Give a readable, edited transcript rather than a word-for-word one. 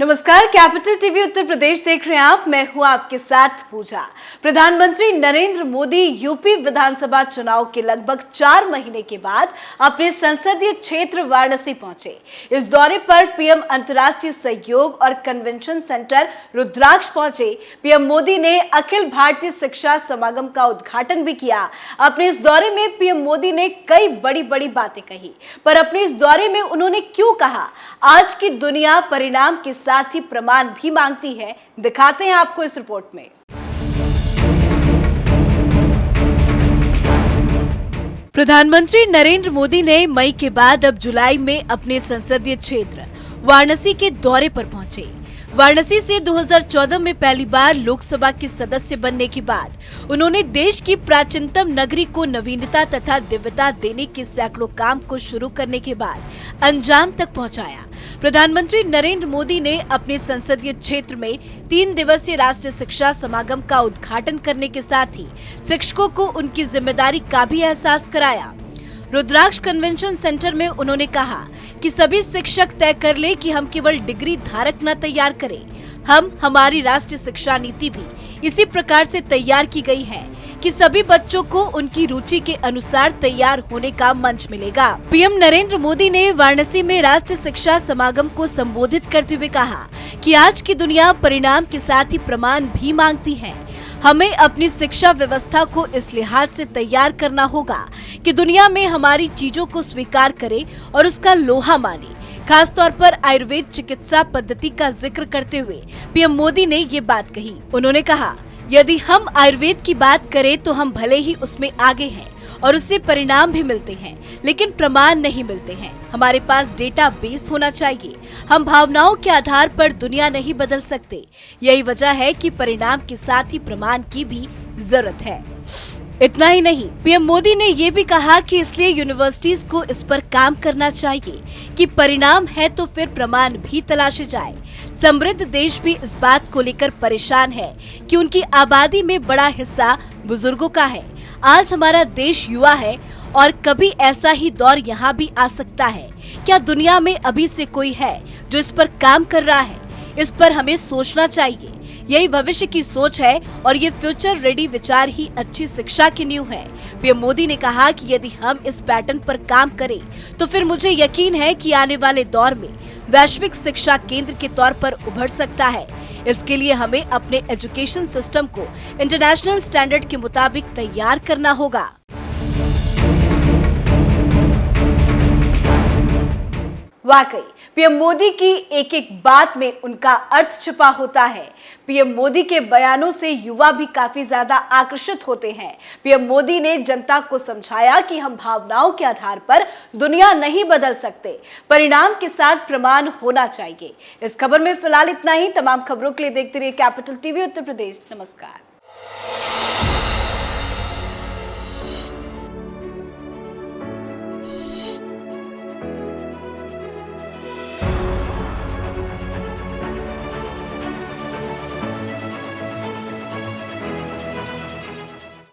नमस्कार, capital TV Uttar Pradesh देख रहे हैं आप। मैं हूं आपके साथ पूजा। प्रधानमंत्री नरेंद्र मोदी यूपी विधानसभा चुनाव के लगभग 4 महीने के बाद अपने संसदीय क्षेत्र वाराणसी पहुंचे। इस दौरे पर पीएम अंतर्राष्ट्रीय सहयोग और कन्वेंशन सेंटर रुद्राक्ष पहुंचे। पीएम मोदी ने अखिल भारतीय शिक्षा समागम का उद्घाटन भी किया। अपने इस दौरे में पीएम मोदी ने कई बड़ी बड़ी बातें कही, पर अपने इस दौरे में उन्होंने क्यों कहा, आज की दुनिया परिणाम के साथ ही प्रमाण भी मांगती है, दिखाते हैं आपको इस रिपोर्ट में। प्रधानमंत्री नरेंद्र मोदी ने मई के बाद अब जुलाई में अपने संसदीय क्षेत्र वाराणसी के दौरे पर पहुंचे। वाराणसी से 2014 में पहली बार लोकसभा के सदस्य बनने के बाद उन्होंने देश की प्राचीनतम नगरी को नवीनता तथा दिव्यता देने के सैकड़ों काम को शुरू करने के बाद अंजाम तक पहुंचाया। प्रधानमंत्री नरेंद्र मोदी ने अपने संसदीय क्षेत्र में 3 दिवसीय राष्ट्रीय शिक्षा समागम का उद्घाटन करने के साथ ही शिक्षकों को उनकी जिम्मेदारी का भी एहसास कराया। रुद्राक्ष कन्वेंशन सेंटर में उन्होंने कहा कि सभी शिक्षक तय कर ले कि हम केवल डिग्री धारक न तैयार करें, हमारी राष्ट्रीय शिक्षा नीति भी इसी प्रकार से तैयार की गई है कि सभी बच्चों को उनकी रुचि के अनुसार तैयार होने का मंच मिलेगा। पीएम नरेंद्र मोदी ने वाराणसी में राष्ट्रीय शिक्षा समागम को संबोधित करते हुए कहा कि आज की दुनिया परिणाम के साथ ही प्रमाण भी मांगती है। हमें अपनी शिक्षा व्यवस्था को इस लिहाज से तैयार करना होगा कि दुनिया में हमारी चीजों को स्वीकार करे और उसका लोहा माने। खासतौर पर आयुर्वेद चिकित्सा पद्धति का जिक्र करते हुए पीएम मोदी ने ये बात कही। उन्होंने कहा, यदि हम आयुर्वेद की बात करें तो हम भले ही उसमें आगे हैं और उससे परिणाम भी मिलते हैं, लेकिन प्रमाण नहीं मिलते हैं। हमारे पास डेटा बेस होना चाहिए। हम भावनाओं के आधार पर दुनिया नहीं बदल सकते। यही वजह है कि परिणाम के साथ ही प्रमाण की भी जरूरत है। इतना ही नहीं, पीएम मोदी ने ये भी कहा कि इसलिए यूनिवर्सिटीज को इस पर काम करना चाहिए कि परिणाम है तो फिर प्रमाण भी तलाशे जाए। समृद्ध देश भी इस बात को लेकर परेशान है कि उनकी आबादी में बड़ा हिस्सा बुजुर्गों का है। आज हमारा देश युवा है और कभी ऐसा ही दौर यहाँ भी आ सकता है। क्या दुनिया में अभी से कोई है जो इस पर काम कर रहा है? इस पर हमें सोचना चाहिए। यही भविष्य की सोच है और ये फ्यूचर रेडी विचार ही अच्छी शिक्षा की नींव है। पीएम मोदी ने कहा कि यदि हम इस पैटर्न पर काम करें तो फिर मुझे यकीन है कि आने वाले दौर में वैश्विक शिक्षा केंद्र के तौर पर उभर सकता है। इसके लिए हमें अपने एजुकेशन सिस्टम को इंटरनेशनल स्टैंडर्ड के मुताबिक तैयार करना होगा। वाकई पीएम मोदी की एक एक बात में उनका अर्थ छिपा होता है। पीएम मोदी के बयानों से युवा भी काफी ज्यादा आकर्षित होते हैं। पीएम मोदी ने जनता को समझाया कि हम भावनाओं के आधार पर दुनिया नहीं बदल सकते, परिणाम के साथ प्रमाण होना चाहिए। इस खबर में फिलहाल इतना ही। तमाम खबरों के लिए देखते रहिए कैपिटल टीवी उत्तर प्रदेश। नमस्कार।